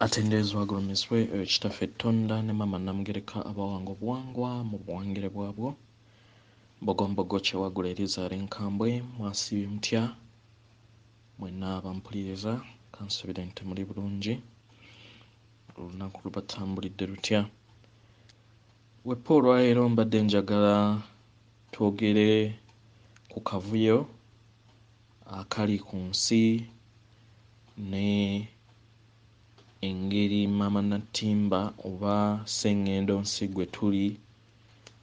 Atendezwa agulumiswe ekitaffe Tonda ne Maama Namugereka abawanga obuwangwa mu buwangire bwabwo Bogombogo kyewagula Elizabeth Nkambwe mwasibye mutya mwenna abampuliriza kansubire nti muli bulungi olunaku lubatambulidde lutya. Wepo olwaleero mbadde njagala twogere ku kavuyo akali ku nsi ne engeri Maama Natimba oba Ssengendo nsi gwe tuli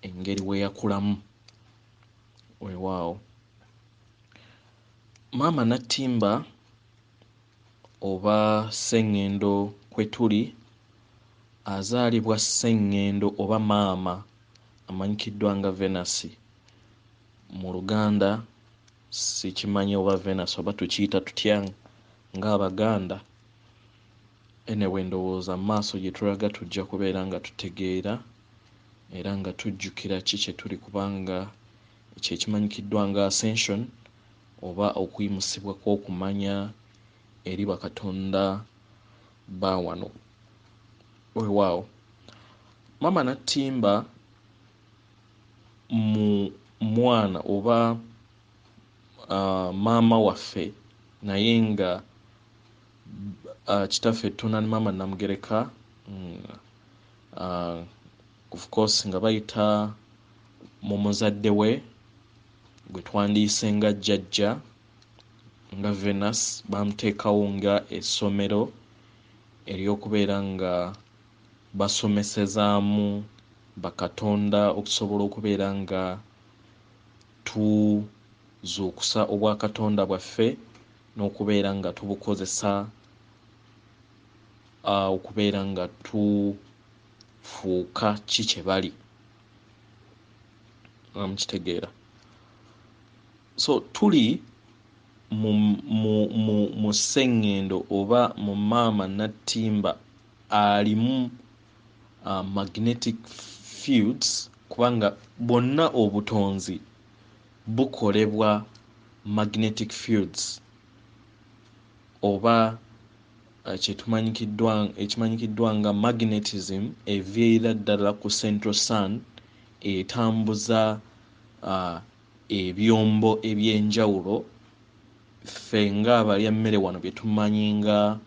engeri we yakulamu weewaawo. Maama Natimba oba Ssengendo kwe tuli azaalibwa Ssengendo oba Maama amanyikiddwa nga Venus mu Luganda sikimanyi oba Venus oba tukiyita tutya ng'Abaganda. Anyway ndowooza mu maaso gye tulaga tujja kubeera nga tutegeera era nga tujjukira ki kye tuli kubanga ekyo ekimanyikiddwa nga ascension oba okuyimusibwa kw'okumanya eri bakatonda ba wano weewaawo. Maama Natimba mu mwana oba maama waffe naye nga kitaffe Tonda ne Maama Namugereka of course nga bayita mu muzadde we gwe twandiyise nga jjajja nga Venus bamuteekawo nga essomero ery'okubeera nga basomesezaamu bakatonda okusobola okubeera nga tuzuukusa obwakatonda bwaffe n'okubeera nga tubukozesa okubeera nga tufuuka ki kye bali mukitegeera. So tuli mu Ssengendo oba mu Maama Natimba alimu magnetic fields kubanga bwonna obutonzi bukolebwa magnetic fields oba ekimanyikiddwa nga magnetism eviira ddala ku central sun etambuza ebyombo ebyenjawulo ffe ng'abalya mmere wano bye tumanyi nga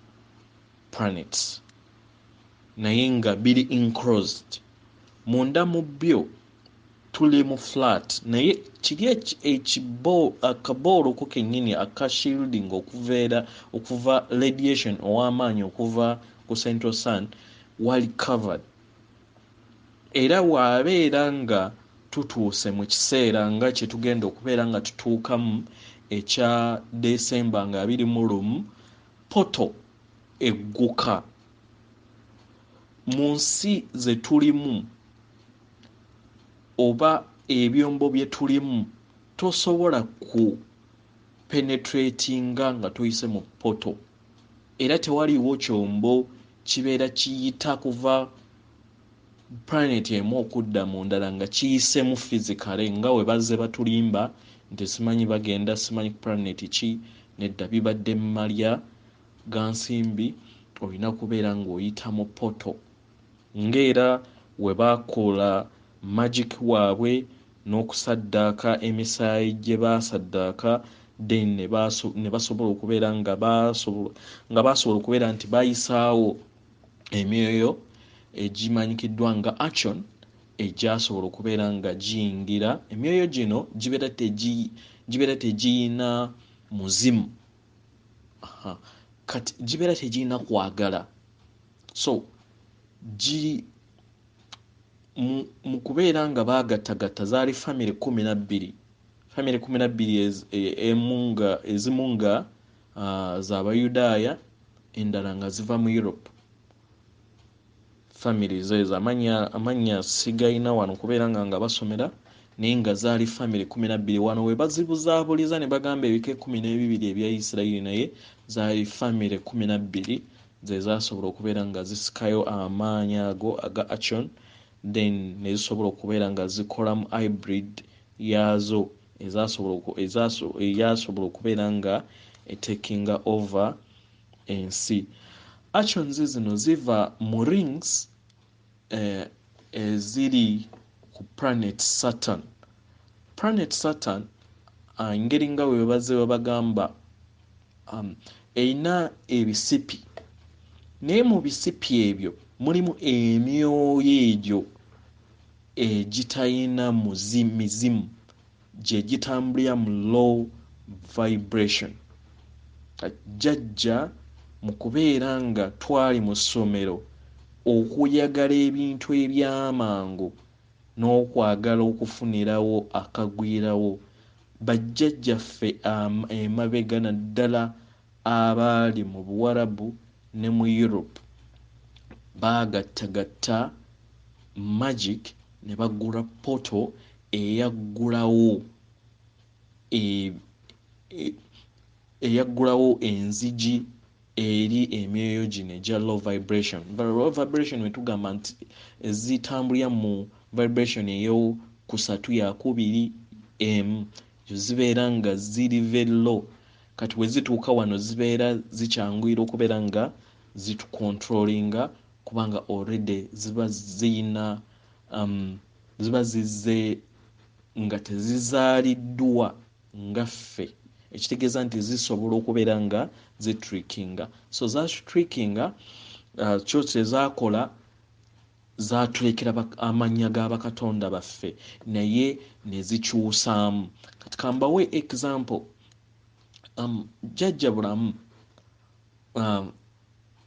planets naye nga biri enclosed munda mu byo tuli mu flat naye kiri akaboolo ko kennyini aka shielding okuva radiation ow'amaanyi okuva ku central sun wali covered era waabeera nga tutuuse mu kiseera nga kye tugenda okubeera nga tutuukamu ekya December nga 21 poto egguka mu nsi ze tulimu oba ebyombo bye tulimu tosobola ku penetratinga nga tuyise mu poto era tewaliiwo kyombo kibeera kiyita kuva planet emu okudda mu ndala nga kiyisemu physically nga we bazze batulimba nti simanyi bagenda simanyi planet ki nedda bibadde mmalya ga nsimbi olina kubeera ng'oyita mu poto ng'era we baakola magic waabwe n'okusaddaaka emisaayi gye baasaddaaka then ne basobola okubeera nga baasobola okubeera nti bayisaawo emyoyo egimanyikiddwa nga action egyasobola okubeera nga giyingira emyoyo gino gibeera tegiyina muzimu kati gibeera tegiyina kwagala so mu kubeera nga baagattagatta zaali family 12 family 12 ezimu nga z'Abayudaaya endala nga ziva mu Europe. Families ezo amanya sigayina wano kubeera nga basomera naye nga zaali family 12 wano we bazibuzaabuliza ne bagamba ebika 12 ebya Isirayiri naye zaali family 12 ze zaasobola okubeera nga zisikayo amaanyi ago aga action then ne zisobola okubeera nga zikolamu hybrid yaazo eyasobola okubeera nga taking over ensi. actions zino ziva mu rings eziri ku planet Saturn. Planet Saturn engeri nga bwe bazze bagamba erina ebisipi, naye mu bisipi ebyo mulimu emyoyo egyo egitalina mizimu gye gitambulira mu low vibration. Jjajja mu kubeera nga twali mu ssomero okuyagala ebintu ebyamangu n'okwagala okufunirawo akagwirawo, bajjajjaffe emabega naddala abaali mu Buwarabu ne mu Europe baagattagatta magic ne bagula poto eyaggulawo enzigi eri emyoyo gino egya low vibration. Low vibration we tugamba nti ezitambulira mu vibration eyo ku 3.2 zibeera nga ziri very low, kati we zituuka wano zibeera zikyanguyira okubeera nga zitucontrollinga kubanga already ziba ziyina ziba zizze nga tezizaaliddwa nga ffe, ekitegeeza nti zisobola okubeera nga zitrickinga. So zatrickinga kyo kyezaakola, zaatulekera amannya g'abakatonda baffe naye ne zikyusaamu. Kati kambawe example, jjajja bulamu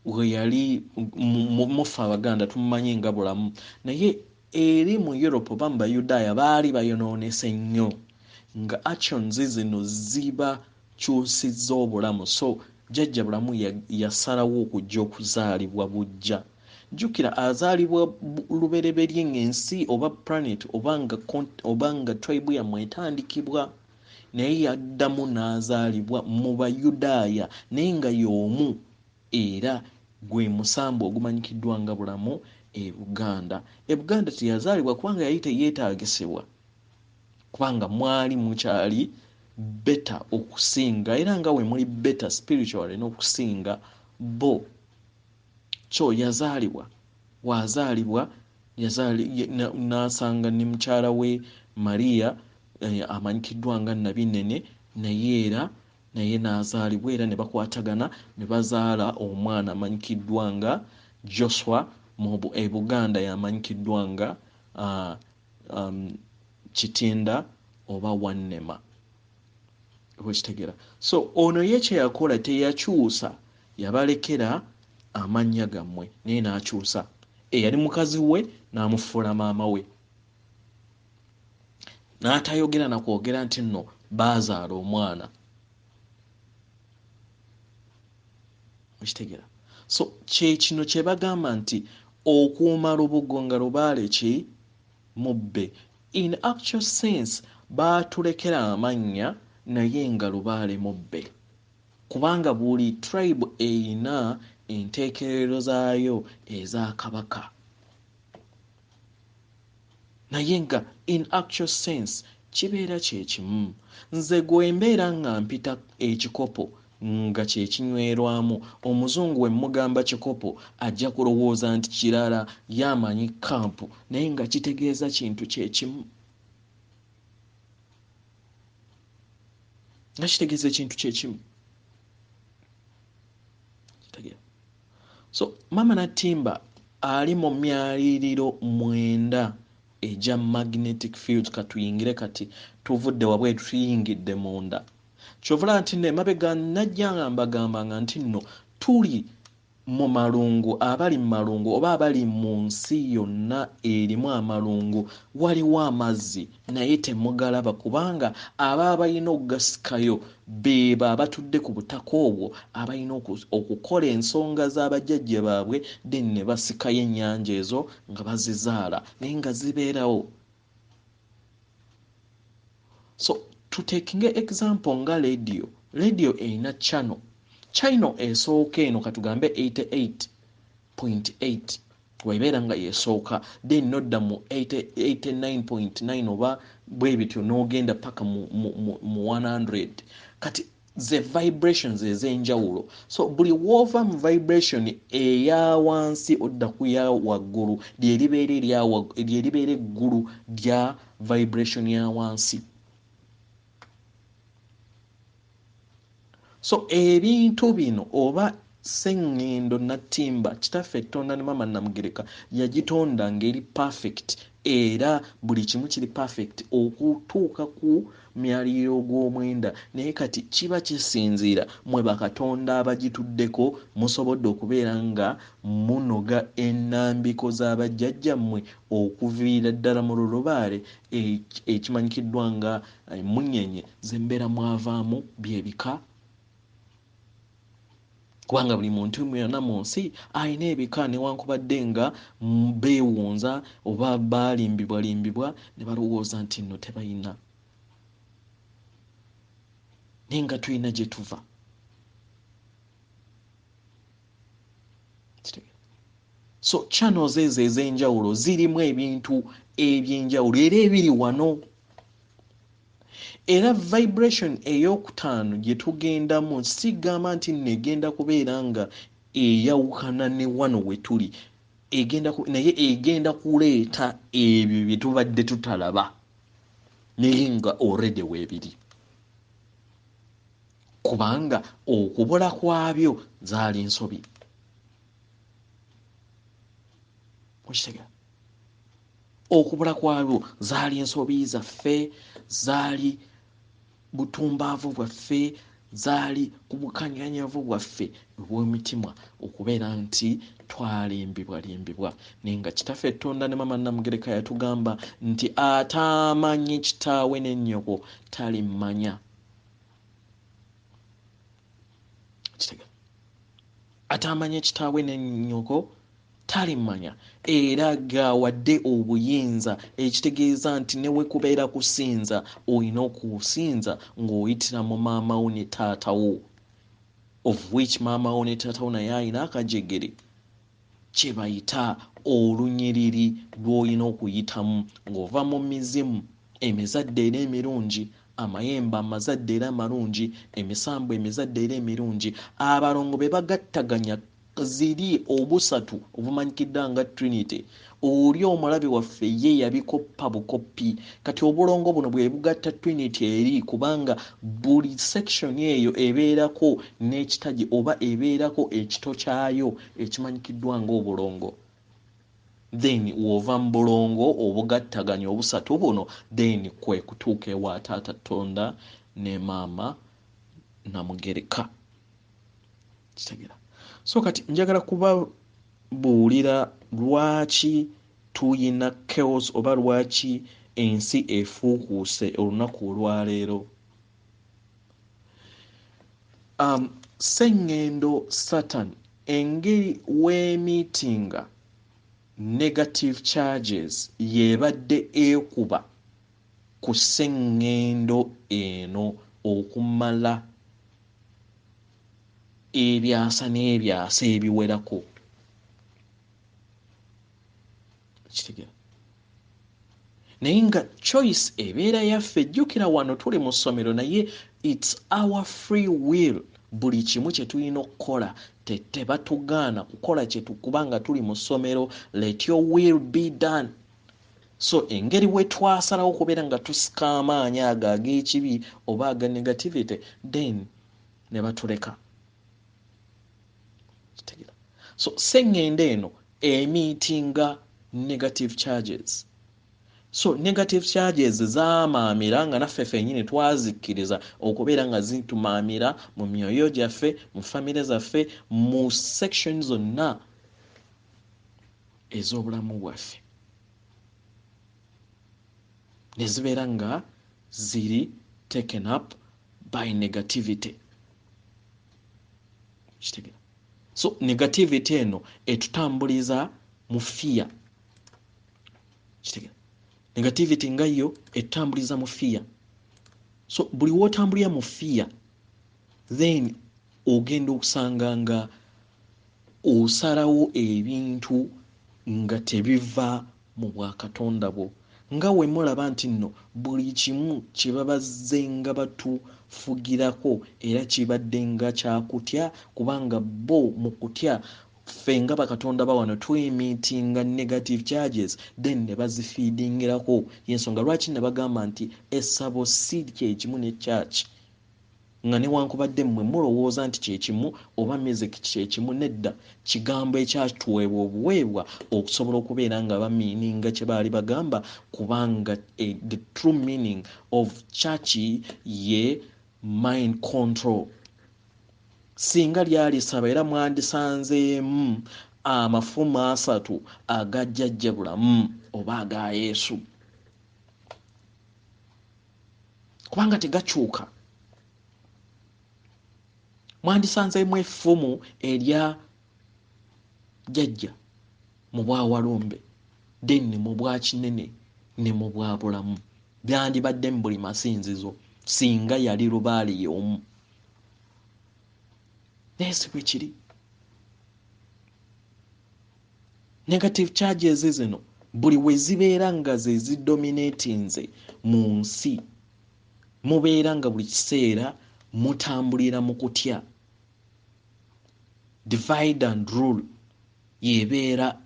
we yali mufe Abaganda tumumanyi nga bulamu, naye eri mu Europe oba mu Bayudaaya baali bayonoonese nnyo nga actions zino ziba kyusizza obulamu. So jjajja bulamu yasalawo okujja okuzaalibwa bujja. Jjukira azaalibwa lubereberye ng'ensi oba planet oba nga tribe yammwe etandikibwa, naye yaddamu n'azaalibwa mu Bayudaaya naye nga y'omu era gwe musambu ogumanyikiddwa nga bulamu e Buganda. E Buganda teyazaalibwa kubanga yali teyeetaagisibwa, kubanga mwali mukyali better okusinga era nga we muli better spiritually n'okusinga bo. So yazaalibwa, wazaalibwa n'asanga ne mukyala we Maria amanyikiddwa nga Nabinene, naye n'azaalibwa era ne bakwatagana ne bazaala omwana amanyikiddwa nga Joshua. Mu Buganda yamanyikiddwa nga Kitinda oba Wannema, okitegeera. So ono ye kye yakola teyakyusa, yabalekera amannya gammwe naye n'akyusa. Eyali mukazi we n'amufuula maama we, n'atayogera na kwogera nti nno baazaala omwana, okitegeera. So kino kye bagamba nti okuuma lubugo nga lubaale ki mubbe. In actual sense baatulekera amannya naye nga lubaale mubbe, kubanga buli tribe erina enteekerero zaayo eza kabaka, naye nga in actual sense kibeera kyekimu. Nze gwe mbeera nga mpita ekikopo nga kyekinywerwamu, omuzungu we mugamba kikopo ajja kulowooza nti kirala, yamanyi kampu naye nga kitegeeza kintu kyekimu, nga kitegeeza ekintu kyekimu. So Maama Natimba ali mu myaliriro 9 egya magnetic field. Katuyingire kati tuvudde wabweru tuyingidde munda. Kyovula nti ne mabega najja mbagambanga nti nno tuli mu malungu, abali mu malungu oba abali mu nsi yonna erimu amalungu waliwo amazzi naye temugalaba, kubanga aba balina okugasikayo beba abatudde ku butaka obwo abalina okukola ensonga z'abajjajja baabwe, then ne basikayo ennyanja ezo nga bazizaala naye nga zibeerawo. So tutekinge example nga radio erina channel esooka eno katugambe 88.8 webeera nga yesooka, then nodda mu 89.9 oba bwe bityo n'ogenda paka mu 100. Kati ze vibrations ez'enjawulo. So buli wova mu vibration eya wansi odda ku ya waggulu lyeribeera eggulu lya vibration ya wansi. So ebintu bino oba sengendo Natimba kitaffe Tonda ne Maama Namugereka yagitonda ngeri perfect era buli kimu kiri perfect okutuuka ku myaliriro gw'omwenda, naye kati kiba kisinziira mwe bakatonda abagituddeko musobodde okubeera nga munoga ennambiko z'abajjajjammwe okuviira ddala mu lulubaale ekimanyikiddwa nga munyenye zembeera mwavaamu byebika. Kubanga buli muntu yonna mu nsi alina ebika newankubadde nga beewunza oba baalimbibwa ne balowooza nti nno tebalina, naye nga tulina gye tuva. So channels ezo ez'enjawulo zirimu ebintu eby'enjawulo era ebiri wano. Era vibration ey'okutaano gye tugendamu sigamba nti negenda kubeera nga eyawukana ne wano we tuli, naye egenda kuleeta ebyo bye tubadde tutalaba naye nga already weebiri, kubanga okubula kwabyo zaali nsobi. Okubula kwabyo zaali ensobi zaffe, zaali butumbaavu bwaffe, zaali ku bukanyanyavu bwaffe obw'emitima okubeera nti twalimbibwa. Naye nga kitaffe Tonda ne Maama Namugereka yatugamba nti atamanyi kitaawe ne nnyoko talimanya. Atamanyi kitaawe ne nnyoko talimanya, era gawadde obuyinza, ekitegeeza nti newe kubeera kusinza olina okusinza ng'oyitira mu maama wo ne taata wo, of which maama wo ne taata wo naye alina akajegere kye bayita olunyiriri lw'olina okuyitamu ng'ova mu mizimu emizadde era emirungi, amayembe amazadde era amalungi, emisambo emizadde era emirungi. Abalongo be bagattaganya ziri obusatu obumanyikiddwa nga Trinity. Oli omulabi waffe ye yabikoppa bukoppi, kati obulongo buno bwe bugatta Trinity eri, kubanga buli section eyo ebeerako n'ekitaji oba ebeerako ekito kyayo ekimanyikiddwa ng'obulongo. Then wova mu bulongo obugattaganya obusatu buno, then kwe kutuuka ewa Taata Tonda ne Maama Namugereka. Kitegera. So kati njagala kubabuulira lwaki tuyina chaos oba lwaki ensi efuukuuse olunaku olwaleero. Sengendo Satan engeri w'emiitinga negative charges yebadde ekuba ku sengendo eno okumala ebyasa n'ebyasa ebiwerako. Kitegera. Naye nga choice ebeera yaffe, jjukira wano tuli mu ssomero naye it's our free will. Buli kimu kye tulina okukola tebatugaana kukola kye tukubanga tuli mu ssomero. Let your will be done. So engeri we twasalawo okubeera nga tusika amaanyi ago ag'ekibi oba aga negativity, then ne batuleka. So sengendo eno emiitinga negative charges. So negative charges zaamaamira nga naffe ffennyini twazikkiriza okubeera nga zitumaamira mu myoyo gyaffe, mu famire zaffe, mu section zonna ez'obulamu bwaffe, ne zibeera nga ziri taken up by negativity. Kitegera. So negativity eno etutambuliza mu fear. Kitegera. Negativity nga yo etutambuliza mu fear. So buli wotambulira mu fear, then ogenda okusanga nga osalawo ebintu nga tebiva mu bwakatonda bwo. Nga we mulaba nti nno buli kimu kye babazze nga batufuulira fugirako era kibadde nga kyakutya kubanga bo mu kutya ffe nga bakatonda bawano twemeetinga negative charges then ne bazifiidingirako yensonga lwaki ne bagamba nti essabo si kyekimu ne church nga newankubadde mmwe mulowooza nti kyekimu oba music kyekimu nedda kigambo ekyatuweebwa obuweebwa okusobola okubeera nga bamiininga kye baali bagamba kubanga the true meaning of church ye mind control. Singa lyalisaba era mwandisanzeemu amafumu 3 agajjajja bulamu oba aga Yesu kubanga tegakyuka. Mwandisanzeemu effumu erya jjajja mu bwawalumbe then mu bwakinene ne mu bwabulamu byandibadde mu buli masinzizo singa yali lubaale y'omu. Nesi bwe kiri. Negative charges zino buli we zibeera nga ze zidominatinze mu nsi mubeera nga buli kiseera mutambulira mu kutya. Divide and rule yebeera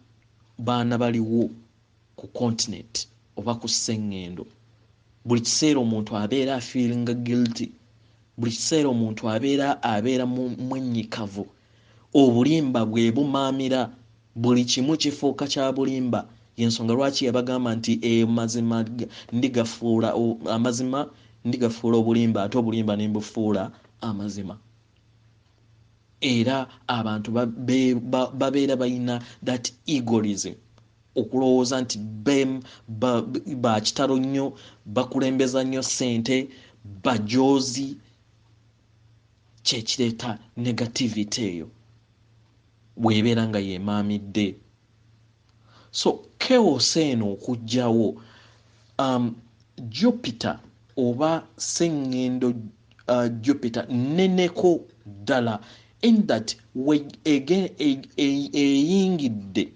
baana baliwo ku continent oba ku sseŋŋendo. Buli kiseera omuntu abeera afeelinga guilty. Buli kiseera omuntu abeera mwennyikavu. Obulimba bwe bumaamira buli kimu kifuuka kya bulimba. Yensonga lwaki yabagamba nti amazima ndigafuula obulimba ate obulimba ne mbufuula amazima. Era abantu babeera balina that egoism okulowooza nti bakitalo nnyo bakulembeza nnyo ssente bajoozi kyekireeta negativity eyo bwebeera nga yemaamidde. So chaos eno okujjawo Jupiter oba sseŋŋendo Jupiter neneko ddala in that eyingidde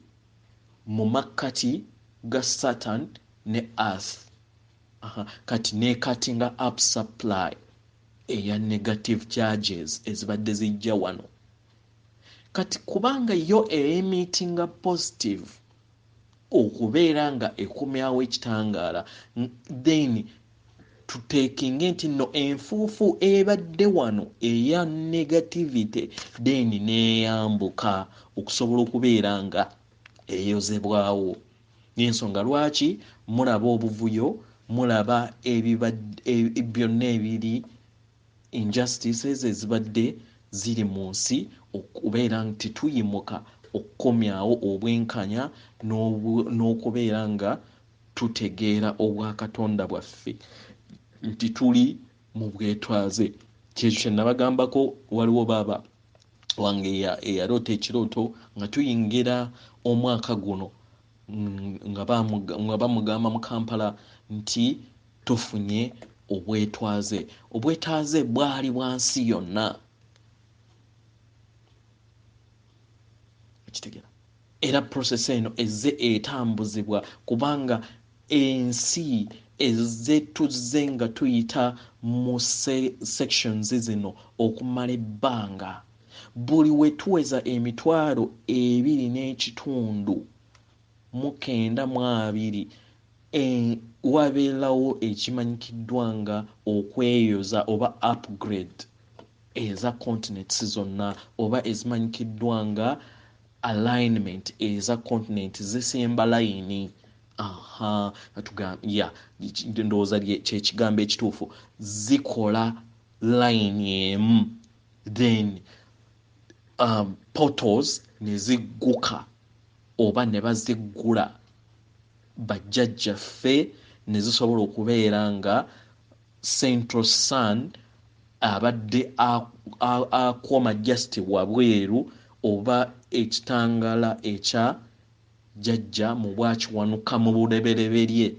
mu makkati ga Saturn ne Earth. Kati nekatinga up supply eya negative charges ezibadde zijja wano. Kati kubanga yo emittinga positive okubeera nga ekomyawo ekitangaala then tuteekinge nti nno enfuufu ebadde wano eya negativity then neeyambuka okusobola okubeera nga eyozebwawo. N'ensonga lwaki mulaba obuvuyo mulaba byonna ebiri injustices ezibadde ziri mu nsi okubeera nti tuyimuka okukomyawo obwenkanya n'okubeera nga tutegeera obwakatonda bwaffe nti tuli mu bwetwaze. Kyekyo kye nabagambako waliwo baaba wange eyaloota ekirooto nga tuyingira omwaka guno nga bamugamba mu Kampala nti tufunye obwetwaze. Obwetwaze bwali bwansi yonna. Ekitegeera. Era process eno ezze etambuzibwa kubanga ensi ezze tuzze nga tuyita mu sections zino okumala ebbanga. Buli we tuweza emitwalo 2.9 wabeerawo ekimanyikiddwa nga okweyoza oba upgrade eza continents zonna oba ezimanyikiddwa nga alignment eza continent zisemba layini. Ndowooza kyekigambo ekituufu zikola layini emu then portals ne zigguka oba ne baziggula bajjajjaffe ne zisobola okubeera nga Central Sun abadde akoma just wabweru oba ekitangaala ekya jjajja mu bwakiwanuka mu bulebereberye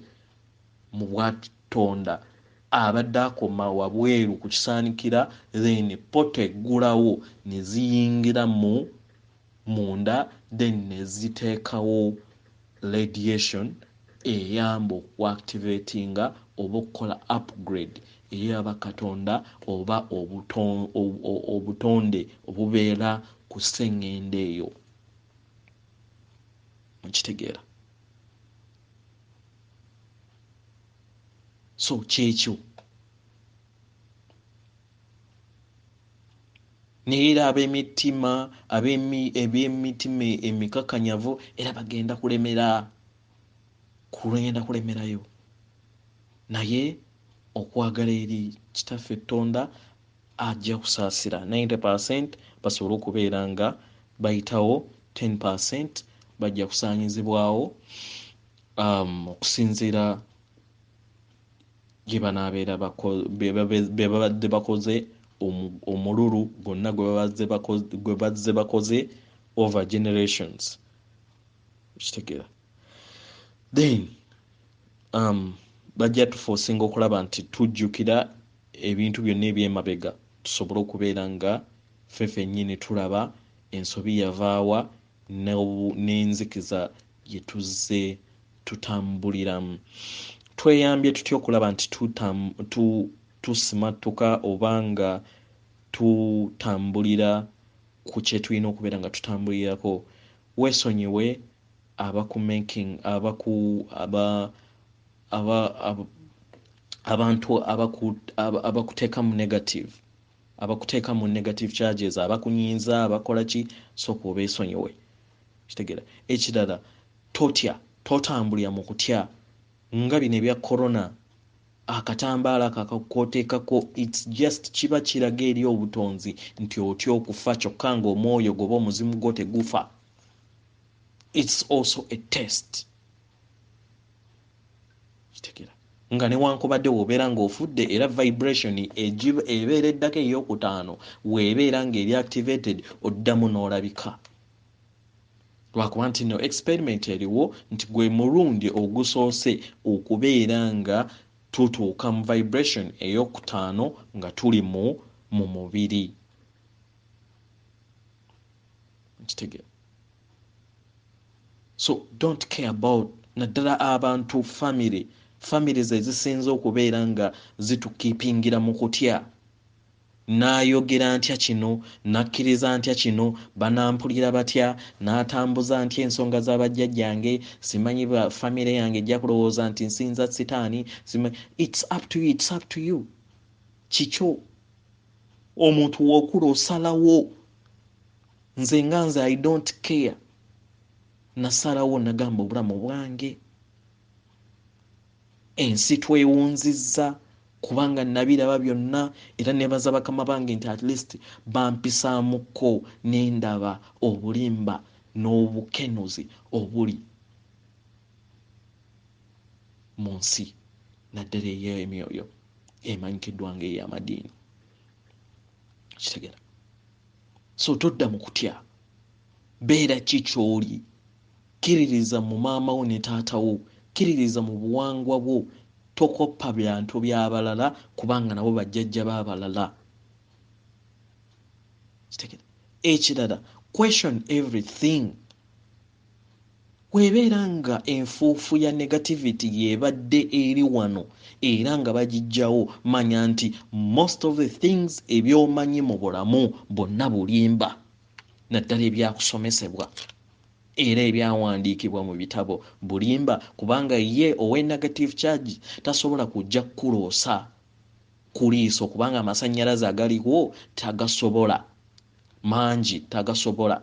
mu bwatonda abadde akoma wabweru ku kisaanikira then poto eggulawo ne ziyingira munda then ne ziteekawo radiation eyamba okuactivatinga oba okukola upgrade eyaba Katonda oba obutonde obubeera ku sseŋŋende eyo. Mukitegeera? So kyekyo neera ab'emitima eby'emitima emikakanyavu era bagenda kulemerayo, naye okwagala eri kitaffe Tonda ajja kusaasira 90% basobole okubeera nga bayitawo, 10% bajja kusaanyizibwawo okusinziira gye banaabeera be babadde bakoze omululu gwonna gwe bazze bakoze over generations. Kitegeera? Then bajja tuforcinga okulaba nti tujjukira ebintu byonna eby'emabega, tusobole okubeera nga ffeffe nnyini tulaba ensobi yavaawa n'enzikiza gye tuzze tutambuliramu. Tweyambye tutya okulaba nti tusimatuka oba nga tutambulira ku kye tulina okubeera nga tutambulirako? Weesonyiwe abantu abakuteeka mu negative charges, abakunyiiza, abakola ki, sooka obeesonyiwe. Kitegeera? Ekirala, totambulira mu kutya nga bino ebya corona, akatambaala kooteekako, it's just kiba kiraga eri obutonzi nti otya okufa kyokka ng'omwoyo goba omuzimu gwo tegufa. It's also a test. Kitegeera? Nga newankubadde bw'obeera ng'ofudde era vibration ebeera eddako ey'okutaano weebeera ng'eri activated, oddamu n'olabika. Lwakuba nti no experiment eriwo nti gwe mulundi ogusoose okubeera nga tutuuka mu vibration ey'okutaano nga tuli mu mubiri. Kitegeera? So don't care about naddala abantu families ezisinza okubeera nga zitukiipingira mu kutya. N'ayogera ntya kino, n'akkiriza ntya kino, banampulira batya, n'atambuza ntya ensonga z'abajjajjange, simanyi famire yange ejja kulowooza nti nsinza sitaani. It's up to you. Kikyo omuntu w'okula osalawo. Nze I don't care. Nasalawo nagamba obulamu bwange. Ensi twewunzizza kubanga nabiraba byonna era nebaza bakama bange nti at least bampisaamuko n'endaba obulimba n'obukenuzi obuli mu nsi naddala ey'emyoyo emanyikiddwa ng'ey'amadiini. Kitegeera? So todda mu kutya, beera ki ky'oli,kkiririza mu maama wo ne taata wo, kkiririza mu buwangwa bwo, tokoppa byantu by'abalala kubanga nabo bajjajja b'abalala. Kitegeera? Ekirala, question everything. Weebeera nga enfuufu ya negativity yeebadde eri wano era nga bagijjawo, manya nti most of the things ebyomanyi mu bulamu bonna bulimba, naddala ebyakusomesebwa era ebyawandiikibwa mu bitabo bulimba, kubanga ye owe negative charge tasobola kujja kukuloosa kuliiso kubanga amasannyalaze agaliwo tagasobola, mangi tagasobola,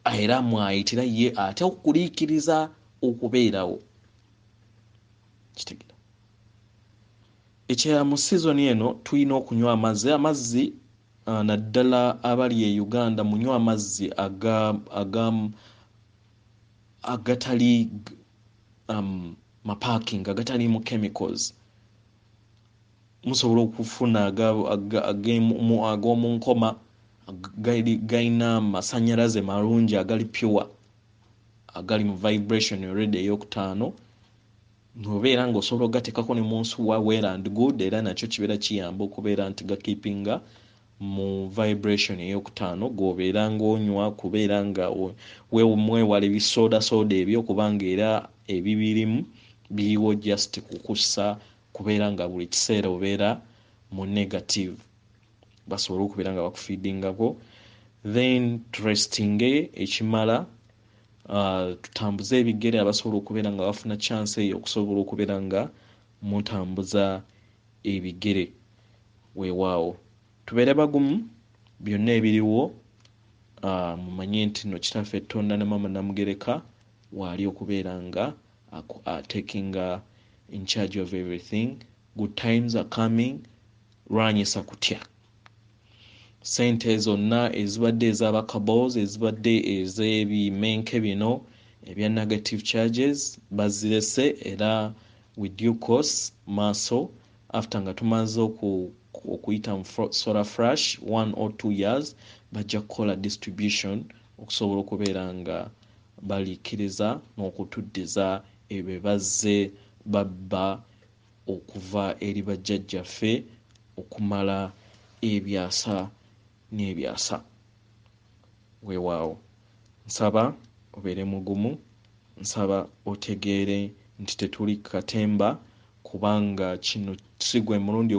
era mwayitira ye ate okuliikiriza okubeerawo. Kitegeera? Ekya mu sizoni eno tulina okunywa amazzi naddala abali e Uganda munywa amazzi agatali maparking, agatali mu chemicals. Musobola okufuna ag'omu nkoma gayina amasannyalaze malungi agali pure, agali mu vibration already ey'okutaano. Nobeera ng'osobola ogateekako ne mu nsuwa well and good, era nakyo kibeera kiyamba okubeera nti gakeepinga mu vibration ey'okutaano g'obeera ng'onywa, kubeera nga mwewala ebisooda ebyo kubanga era ebibirimu biriwo just kukussa kubeera nga buli kiseera obeera mu negative basobole okubeera nga bakufeedingako. Then restinge ekimala, tutambuze ebigere abasobola okubeera nga bafuna chance eyo okusobola okubeera nga mutambuza ebigere weewaawo. Tubeere bagumu, byonna ebiriwo mumanye nti no kitaffe Tonda ne Maama Namugereka waali okubeera nga taking in charge of everything. Good times are coming. Lwanyisa kutya. Sente zonna ezibadde ez'abakabozi, ezibadde ez'ebimenke bino ebya negative charges bazirese, era with due course maaso after nga tumaze okuyita mu solar flash 1 or 2 years bajja kukola distribution okusobola okubeera nga baliikiriza n'okutuddiza ebyo bazze babba okuva eri bajjajjaffe okumala ebyasa n'ebyasa. Weewaawo, nsaba obeere mugumu, nsaba otegeere nti tetuli katemba, kubanga kino si gwe mulundi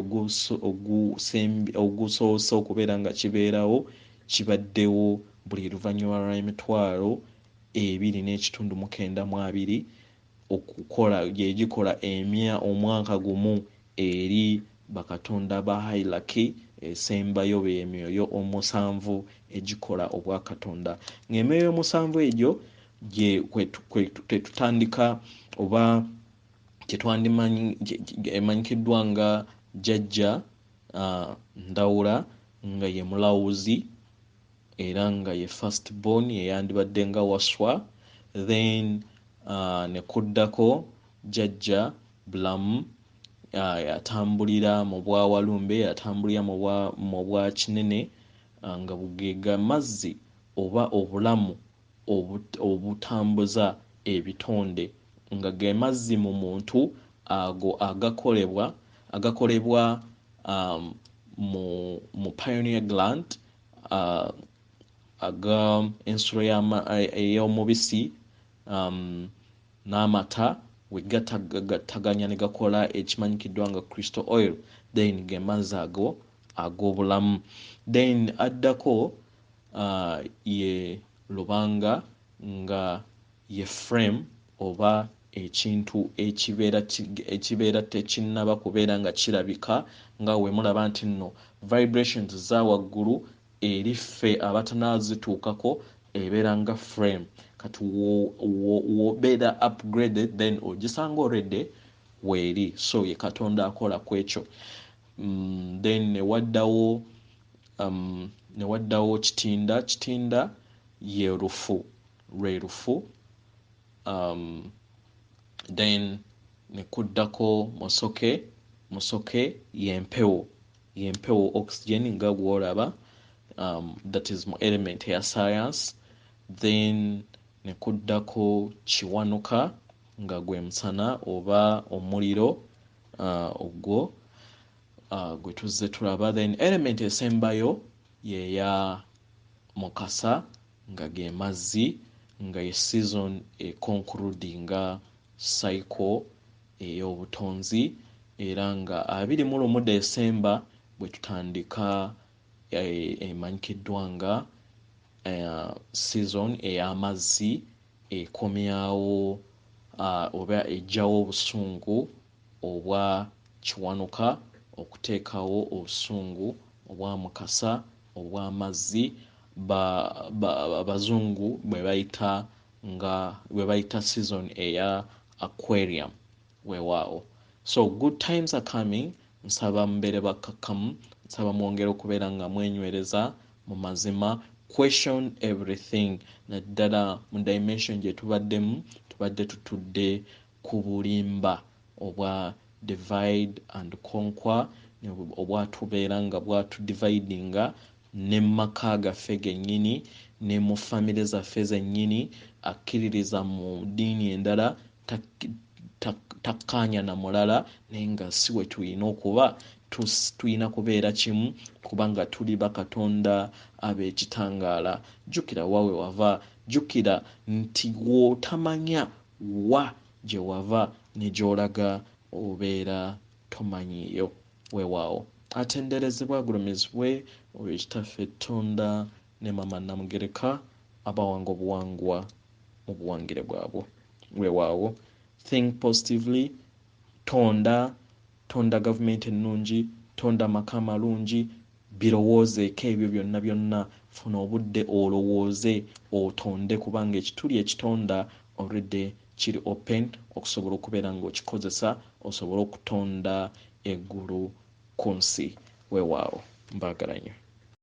ogusoose okubeera nga kibeerawo, kibaddewo buli luvannyuma lw'emitwalo 2.92 okukola gyegikola omwaka gumu eri bakatonda ba Lwakyi esembayo b'emyoyo 7 egikola obwakatonda. Ng'emyoyo 7 egyo gye tetutandika oba kyetwandimanyi emanyikiddwa nga jjajja Ndawula nga ye mulawuzi era nga ye first born yeyandibadde nga Wasswa. Then ne kuddako jjajja Bulamu yatambulira mu bwa Walumbe, yatambulira mu bwa Kinene nga bugega mazzi oba obulamu obutambuza ebitonde, nga ge mazzi mu muntu ago agakolebwa mu pineal gland aga ensulo ey'omubisi n'amata wegataganya ne gakola ekimanyikiddwa nga crystal oil, then ge mazzi ago ag'obulamu. Then addako ye lubanga nga ye frame oba ekintu ekibeera tekinnaba kubeera nga kirabika, nga we mulaba nti nno vibrations za waggulu eri ffe abatanazituukako ebeera nga frame. Kati wobeera upgraded then ogisanga already weeri, so ye Katonda akola ku ekyo. Then newaddawo kitinda ye lufu, lwe lufu. Then ne kuddako musoke y'empewo oxygen nga gwolaba, that is mu element ya science. Then ne kuddako kiwanuka nga gwe musana oba omuliro ogwo gwe tuzze tulaba. Then element esembayo yeya mukasa nga ge mazzi, nga ye season concludinga cycle ey'obutonzi, era nga 21 December bwe tutandika emanyikiddwa nga season ey'amazzi ekomyawo oba ejjawo obusungu obwa kiwanuka okuteekawo obusungu obwa mukasa obw'amazzi abazungu bwe bayita season eya aquarium weewaawo. So good times are coming. Nsaba mbeere bakkakkamu, nsaba mwongere okubeera nga mwenywereza mu mazima, question everything. Naddala mu dimension gye tubaddemu tubadde tutudde ku bulimba obwa divide and conquer, obwatubeera nga bwatudividinga ne maka gaffe gennyini ne mu famire zaffe zennyini. Akkiririza mu ddiini endala takkaanya na mulala, naye nga si we tulina okuba, tulina kubeera kimu kubanga tuli bakatonda ab'ekitangaala. Jjukira waawe wava, jjukira nti w'otamanya wa gye wava ne gy'olaga obeera tomanyiiyo weewaawo. Atenderezebwa agulumizibwe oyo ekitaffe Tonda ne Maama Namugereka abawanga obuwangwa mu buwangire bwabwe. Weewaawo. Think positively. Tonda gavumenti ennungi, tonda amaka amalungi, birowoozeeko ebyo byonna byonna, funa obudde olowooze otonde kubanga ekituli ekitonda already kiri open okusobola okubeera ng'okikozesa osobole okutonda eggulu ku nsi. Weewaawo, mbaagala nnyo.